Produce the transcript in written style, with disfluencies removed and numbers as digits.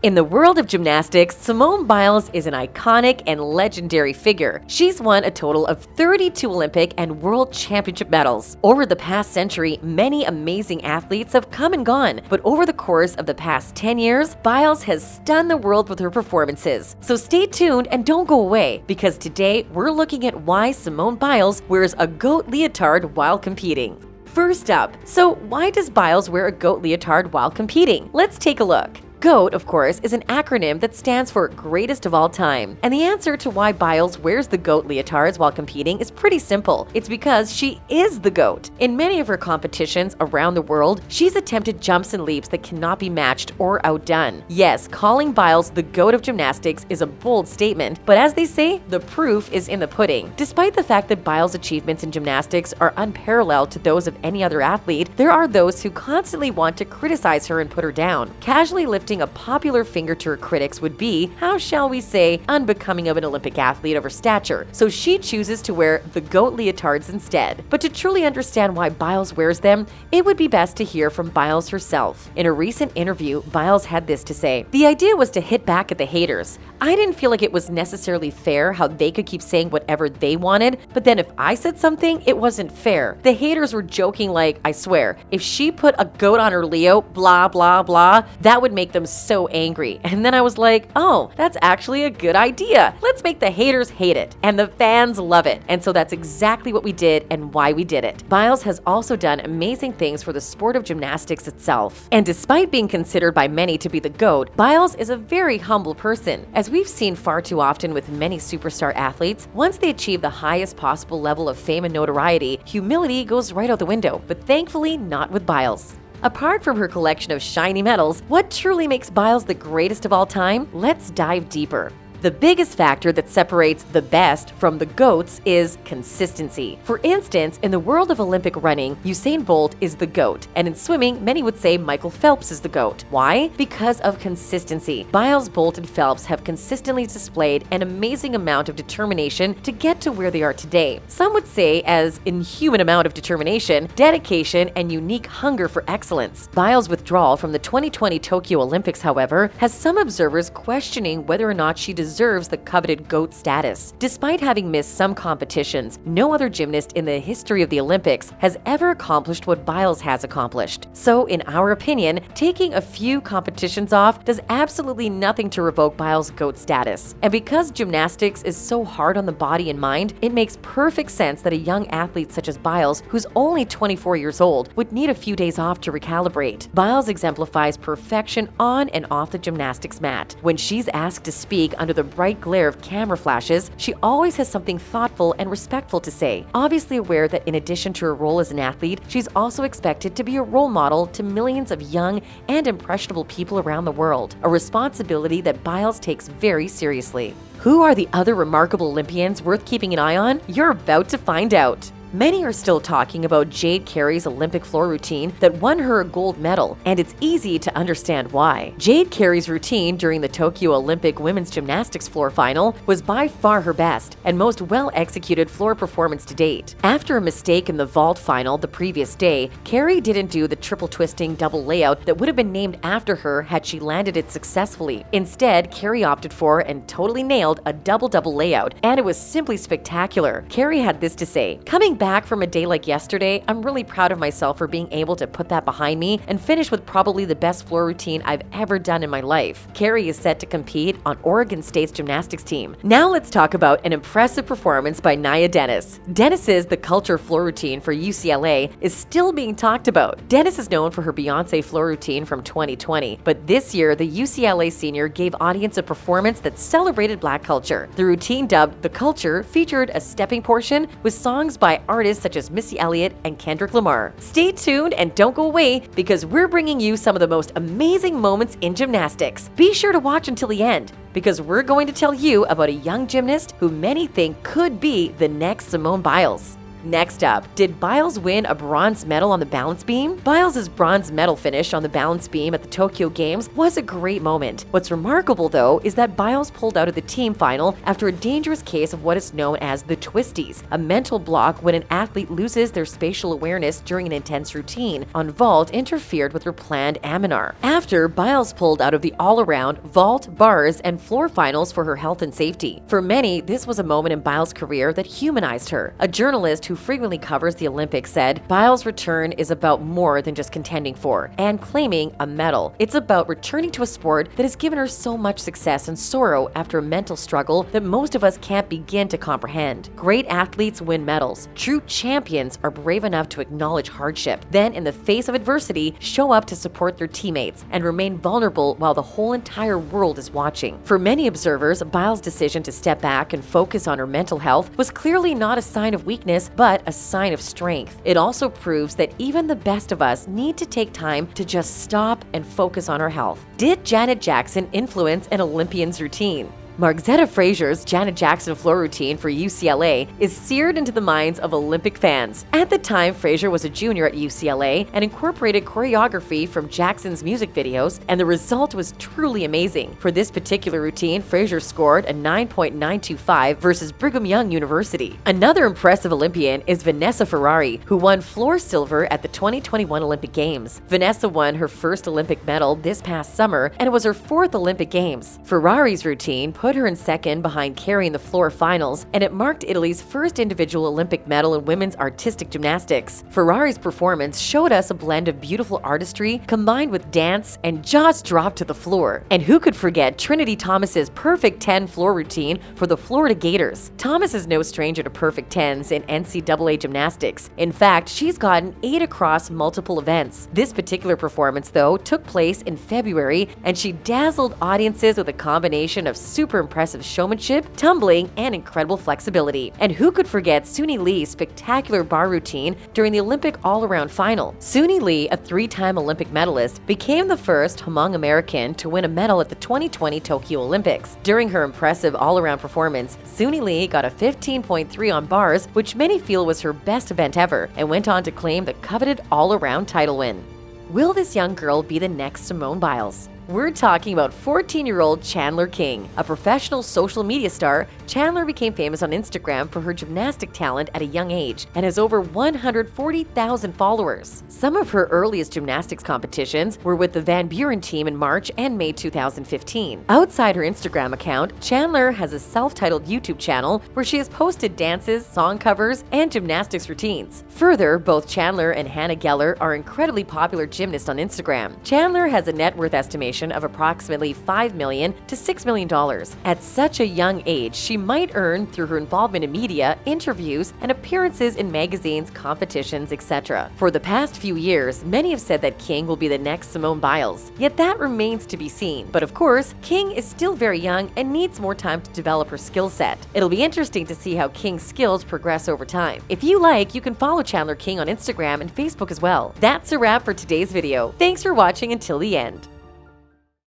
In the world of gymnastics, Simone Biles is an iconic and legendary figure. She's won a total of 32 Olympic and World Championship medals. Over the past century, many amazing athletes have come and gone, but over the course of the past 10 years, Biles has stunned the world with her performances. So stay tuned and don't go away, because today we're looking at why Simone Biles wears a GOAT leotard while competing. First up, so why does Biles wear a GOAT leotard while competing? Let's take a look. GOAT, of course, is an acronym that stands for Greatest of All Time. And the answer to why Biles wears the GOAT leotards while competing is pretty simple. It's because she is the GOAT. In many of her competitions around the world, she's attempted jumps and leaps that cannot be matched or outdone. Yes, calling Biles the GOAT of gymnastics is a bold statement, but as they say, the proof is in the pudding. Despite the fact that Biles' achievements in gymnastics are unparalleled to those of any other athlete, there are those who constantly want to criticize her and put her down. Casually lifting a popular finger to her critics would be, how shall we say, unbecoming of an Olympic athlete of her stature. So she chooses to wear the GOAT leotards instead. But to truly understand why Biles wears them, it would be best to hear from Biles herself. In a recent interview, Biles had this to say: "The idea was to hit back at the haters. I didn't feel like it was necessarily fair how they could keep saying whatever they wanted, but then if I said something, it wasn't fair. The haters were joking like, I swear, if she put a goat on her Leo, blah, blah, blah, that would make them so angry. And then I was like, oh, that's actually a good idea. Let's make the haters hate it. And the fans love it." And so that's exactly what we did and why we did it. Biles has also done amazing things for the sport of gymnastics itself. And despite being considered by many to be the GOAT, Biles is a very humble person. As we've seen far too often with many superstar athletes, once they achieve the highest possible level of fame and notoriety, humility goes right out the window. But thankfully, not with Biles. Apart from her collection of shiny medals, what truly makes Biles the greatest of all time? Let's dive deeper. The biggest factor that separates the best from the GOATs is consistency. For instance, in the world of Olympic running, Usain Bolt is the GOAT, and in swimming, many would say Michael Phelps is the GOAT. Why? Because of consistency. Biles, Bolt, and Phelps have consistently displayed an amazing amount of determination to get to where they are today. Some would say as inhuman amount of determination, dedication, and unique hunger for excellence. Biles' withdrawal from the 2020 Tokyo Olympics, however, has some observers questioning whether or not she deserves the coveted GOAT status. Despite having missed some competitions, no other gymnast in the history of the Olympics has ever accomplished what Biles has accomplished. So, in our opinion, taking a few competitions off does absolutely nothing to revoke Biles' GOAT status. And because gymnastics is so hard on the body and mind, it makes perfect sense that a young athlete such as Biles, who's only 24 years old, would need a few days off to recalibrate. Biles exemplifies perfection on and off the gymnastics mat. When she's asked to speak under the bright glare of camera flashes, she always has something thoughtful and respectful to say. Obviously aware that in addition to her role as an athlete, she's also expected to be a role model to millions of young and impressionable people around the world, a responsibility that Biles takes very seriously. Who are the other remarkable Olympians worth keeping an eye on? You're about to find out. Many are still talking about Jade Carey's Olympic floor routine that won her a gold medal, and it's easy to understand why. Jade Carey's routine during the Tokyo Olympic women's gymnastics floor final was by far her best and most well-executed floor performance to date. After a mistake in the vault final the previous day, Carey didn't do the triple twisting double layout that would have been named after her had she landed it successfully. Instead, Carey opted for and totally nailed a double-double layout, and it was simply spectacular. Carey had this to say: "Coming back from a day like yesterday, I'm really proud of myself for being able to put that behind me and finish with probably the best floor routine I've ever done in my life." Carey is set to compete on Oregon State's gymnastics team. Now let's talk about an impressive performance by Nia Dennis. Dennis's The Culture floor routine for UCLA is still being talked about. Dennis is known for her Beyoncé floor routine from 2020, but this year the UCLA senior gave audience a performance that celebrated Black culture. The routine, dubbed The Culture, featured a stepping portion with songs by artists such as Missy Elliott and Kendrick Lamar. Stay tuned and don't go away, because we're bringing you some of the most amazing moments in gymnastics. Be sure to watch until the end, because we're going to tell you about a young gymnast who many think could be the next Simone Biles. Next up, did Biles win a bronze medal on the balance beam? Biles' bronze medal finish on the balance beam at the Tokyo Games was a great moment. What's remarkable, though, is that Biles pulled out of the team final after a dangerous case of what is known as the twisties, a mental block when an athlete loses their spatial awareness during an intense routine on vault interfered with her planned Aminar. After, Biles pulled out of the all-around, vault, bars, and floor finals for her health and safety. For many, this was a moment in Biles' career that humanized her. A journalist who frequently covers the Olympics said, "Biles' return is about more than just contending for and claiming a medal. It's about returning to a sport that has given her so much success and sorrow after a mental struggle that most of us can't begin to comprehend." Great athletes win medals. True champions are brave enough to acknowledge hardship, then in the face of adversity, show up to support their teammates and remain vulnerable while the whole entire world is watching. For many observers, Biles' decision to step back and focus on her mental health was clearly not a sign of weakness, but a sign of strength. It also proves that even the best of us need to take time to just stop and focus on our health. Did Janet Jackson influence an Olympian's routine? Margzetta Frazier's Janet Jackson floor routine for UCLA is seared into the minds of Olympic fans. At the time, Frazier was a junior at UCLA and incorporated choreography from Jackson's music videos, and the result was truly amazing. For this particular routine, Frazier scored a 9.925 versus Brigham Young University. Another impressive Olympian is Vanessa Ferrari, who won floor silver at the 2021 Olympic Games. Vanessa won her first Olympic medal this past summer, and it was her fourth Olympic Games. Ferrari's routine put her in second behind Kerry in the floor finals, and it marked Italy's first individual Olympic medal in women's artistic gymnastics. Ferrari's performance showed us a blend of beautiful artistry combined with dance and jaws dropped to the floor. And who could forget Trinity Thomas's perfect 10 floor routine for the Florida Gators? Thomas is no stranger to perfect 10s in NCAA gymnastics. In fact, she's gotten 8 across multiple events. This particular performance, though, took place in February, and she dazzled audiences with a combination of super impressive showmanship, tumbling, and incredible flexibility. And who could forget Suni Lee's spectacular bar routine during the Olympic all-around final? Suni Lee, a 3-time Olympic medalist, became the first Hmong American to win a medal at the 2020 Tokyo Olympics. During her impressive all-around performance, Suni Lee got a 15.3 on bars, which many feel was her best event ever, and went on to claim the coveted all-around title win. Will this young girl be the next Simone Biles? We're talking about 14-year-old Chandler King. A professional social media star, Chandler became famous on Instagram for her gymnastic talent at a young age and has over 140,000 followers. Some of her earliest gymnastics competitions were with the Van Buren team in March and May 2015. Outside her Instagram account, Chandler has a self-titled YouTube channel where she has posted dances, song covers, and gymnastics routines. Further, both Chandler and Hannah Geller are incredibly popular gymnasts on Instagram. Chandler has a net worth estimation of approximately $5 million to $6 million. At such a young age, she might earn through her involvement in media, interviews, and appearances in magazines, competitions, etc. For the past few years, many have said that King will be the next Simone Biles, yet that remains to be seen. But of course, King is still very young and needs more time to develop her skill set. It'll be interesting to see how King's skills progress over time. If you like, you can follow Chandler King on Instagram and Facebook as well. That's a wrap for today's video. Thanks for watching until the end.